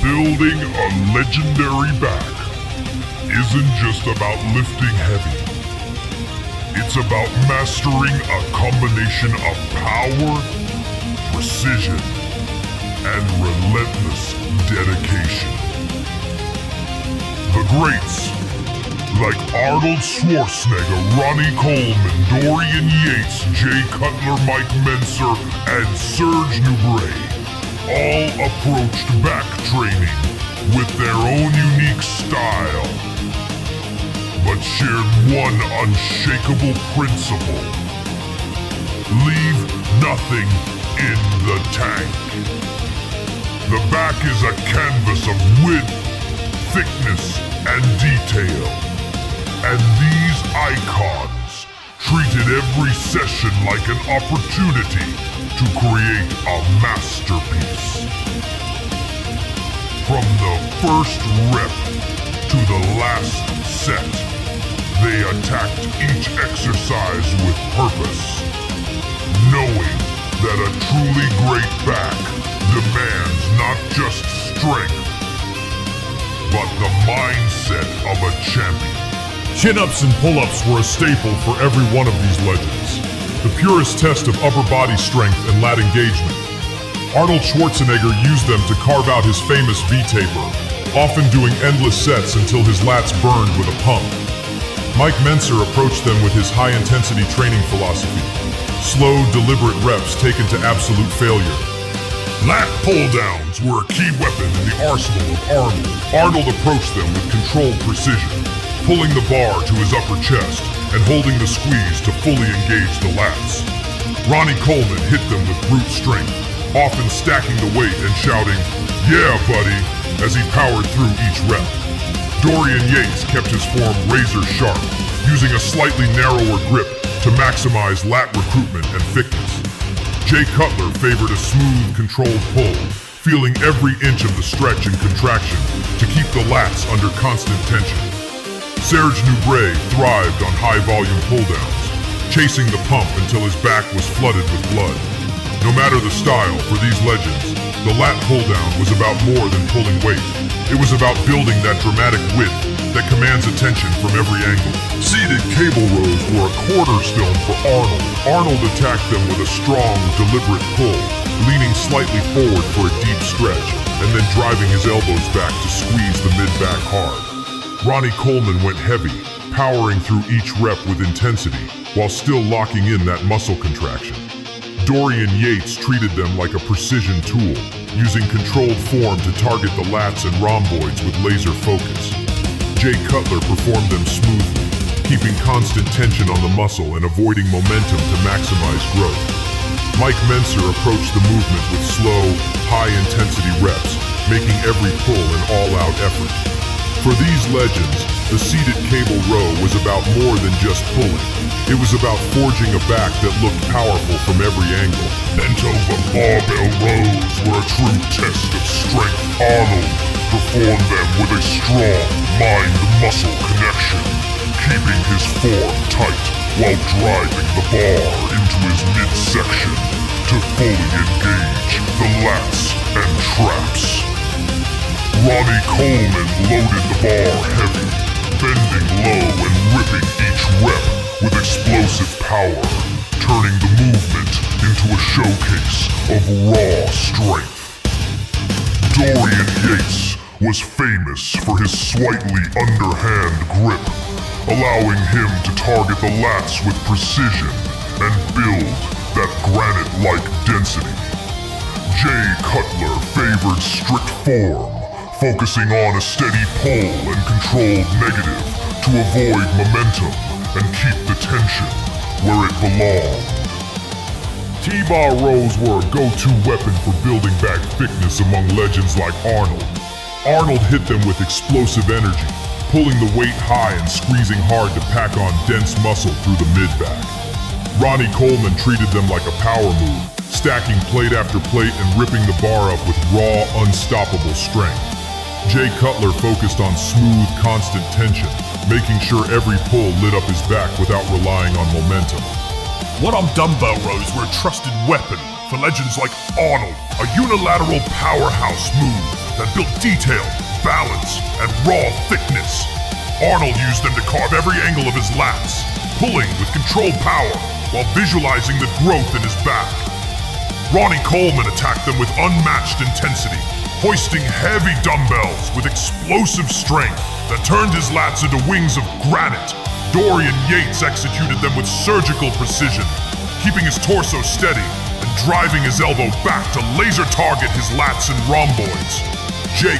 Building a legendary back isn't just about lifting heavy. It's about mastering a combination of power, precision, and relentless dedication. The greats, like Arnold Schwarzenegger, Ronnie Coleman, Dorian Yates, Cutler, Mentzer, and Serge Nubret, all approached back training with their own unique style, but shared one unshakable principle: leave nothing in the tank. The back is a canvas of width, thickness, and detail, and these icons treated every session like an opportunity to create a masterpiece. From the first rep to the last set, they attacked each exercise with purpose, knowing that a truly great back demands not just strength, but the mindset of a champion. Chin-ups and pull-ups were a staple for every one of these legends, the purest test of upper body strength and lat engagement. Arnold Schwarzenegger used them to carve out his famous V-taper, often doing endless sets until his lats burned with a pump. Mike Mentzer approached them with his high-intensity training philosophy, slow, deliberate reps taken to absolute failure. Lat Pulldowns were a key weapon in the arsenal of Arnold. Arnold approached them with controlled precision, pulling the bar to his upper chest and holding the squeeze to fully engage the lats. Ronnie Coleman hit them with brute strength, often stacking the weight and shouting, "Yeah, buddy," as he powered through each rep. Dorian Yates kept his form razor sharp, using a slightly narrower grip to maximize lat recruitment and thickness. Cutler favored a smooth, controlled pull, feeling every inch of the stretch and contraction to keep the lats under constant tension. Serge Nubret thrived on high-volume pull-downs, chasing the pump until his back was flooded with blood. No matter the style, for these legends, the lat pull-down was about more than pulling weight. It was about building that dramatic width that commands attention from every angle. Seated cable rows were a cornerstone for Arnold. Arnold attacked them with a strong, deliberate pull, leaning slightly forward for a deep stretch, and then driving his elbows back to squeeze the mid-back hard. Ronnie Coleman went heavy, powering through each rep with intensity, while still locking in that muscle contraction. Dorian Yates treated them like a precision tool, using controlled form to target the lats and rhomboids with laser focus. Cutler performed them smoothly, keeping constant tension on the muscle and avoiding momentum to maximize growth. Mike Mentzer approached the movement with slow, high-intensity reps, making every pull an all-out effort. For these legends, the seated cable row was about more than just pulling. It was about forging a back that looked powerful from every angle. Bent over barbell rows were a true test of strength. Arnold performed them with a strong mind-muscle connection, keeping his form tight while driving the bar into his midsection to fully engage the lats and traps. Ronnie Coleman loaded the bar heavy, bending low and ripping each rep with explosive power, turning the movement into a showcase of raw strength. Dorian Yates was famous for his slightly underhand grip, allowing him to target the lats with precision and build that granite-like density. Cutler favored strict form, focusing on a steady pull and controlled negative to avoid momentum and keep the tension where it belonged. T-bar rows were a go-to weapon for building back thickness among legends like Arnold. Arnold hit them with explosive energy, pulling the weight high and squeezing hard to pack on dense muscle through the mid-back. Ronnie Coleman treated them like a power move, stacking plate after plate and ripping the bar up with raw, unstoppable strength. Cutler focused on smooth, constant tension, making sure every pull lit up his back without relying on momentum. Arm Dumbbell Rows were a trusted weapon for legends like Arnold, a unilateral powerhouse move that built detail, balance, and raw thickness. Arnold used them to carve every angle of his lats, pulling with controlled power while visualizing the growth in his back. Ronnie Coleman attacked them with unmatched intensity, hoisting heavy dumbbells with explosive strength that turned his lats into wings of granite. Dorian Yates executed them with surgical precision, keeping his torso steady and driving his elbow back to laser target his lats and rhomboids.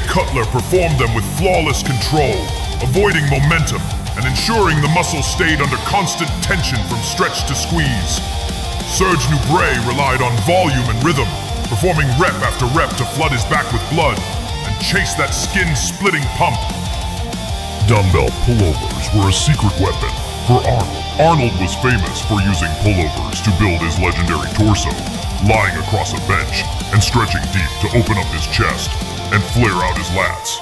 Cutler performed them with flawless control, avoiding momentum and ensuring the muscle stayed under constant tension from stretch to squeeze. Serge Nubret relied on volume and rhythm, performing rep after rep to flood his back with blood and chase that skin-splitting pump. Dumbbell pullovers were a secret weapon for Arnold. Arnold was famous for using pullovers to build his legendary torso, lying across a bench and stretching deep to open up his chest and flare out his lats.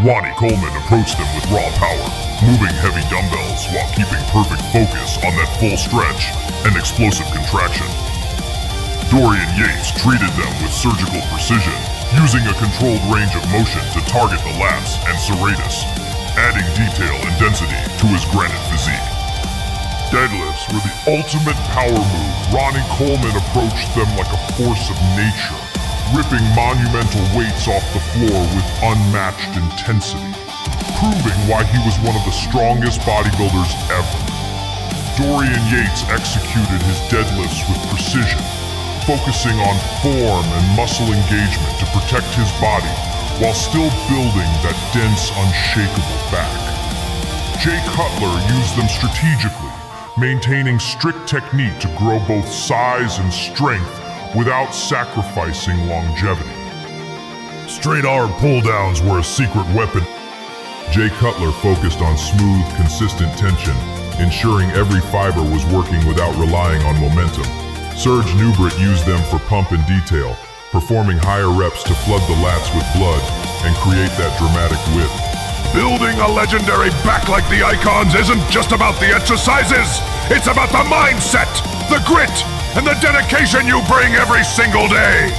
Ronnie Coleman approached them with raw power, moving heavy dumbbells while keeping perfect focus on that full stretch and explosive contraction. Dorian Yates treated them with surgical precision, using a controlled range of motion to target the lats and serratus, adding detail and density to his granite physique. Deadlifts were the ultimate power move. Ronnie Coleman approached them like a force of nature, ripping monumental weights off the floor with unmatched intensity, proving why he was one of the strongest bodybuilders ever. Dorian Yates executed his deadlifts with precision, focusing on form and muscle engagement to protect his body while still building that dense, unshakable back. Cutler used them strategically, maintaining strict technique to grow both size and strength without sacrificing longevity. Straight arm pull-downs were a secret weapon. Cutler focused on smooth, consistent tension, ensuring every fiber was working without relying on momentum. Serge Nubret used them for pump and detail, performing higher reps to flood the lats with blood and create that dramatic width. Building a legendary back like the Icons isn't just about the exercises. It's about the mindset, the grit, and the dedication you bring every single day.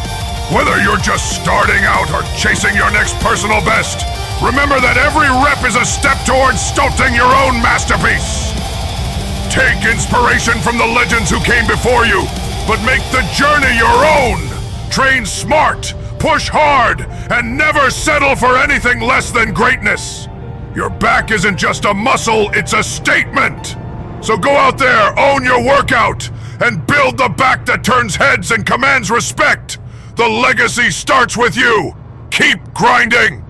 Whether you're just starting out or chasing your next personal best, remember that every rep is a step towards sculpting your own masterpiece. Take inspiration from the legends who came before you, but make the journey your own. Train smart, push hard, and never settle for anything less than greatness. Your back isn't just a muscle, it's a statement. So go out there, own your workout, and build the back that turns heads and commands respect. The legacy starts with you. Keep grinding.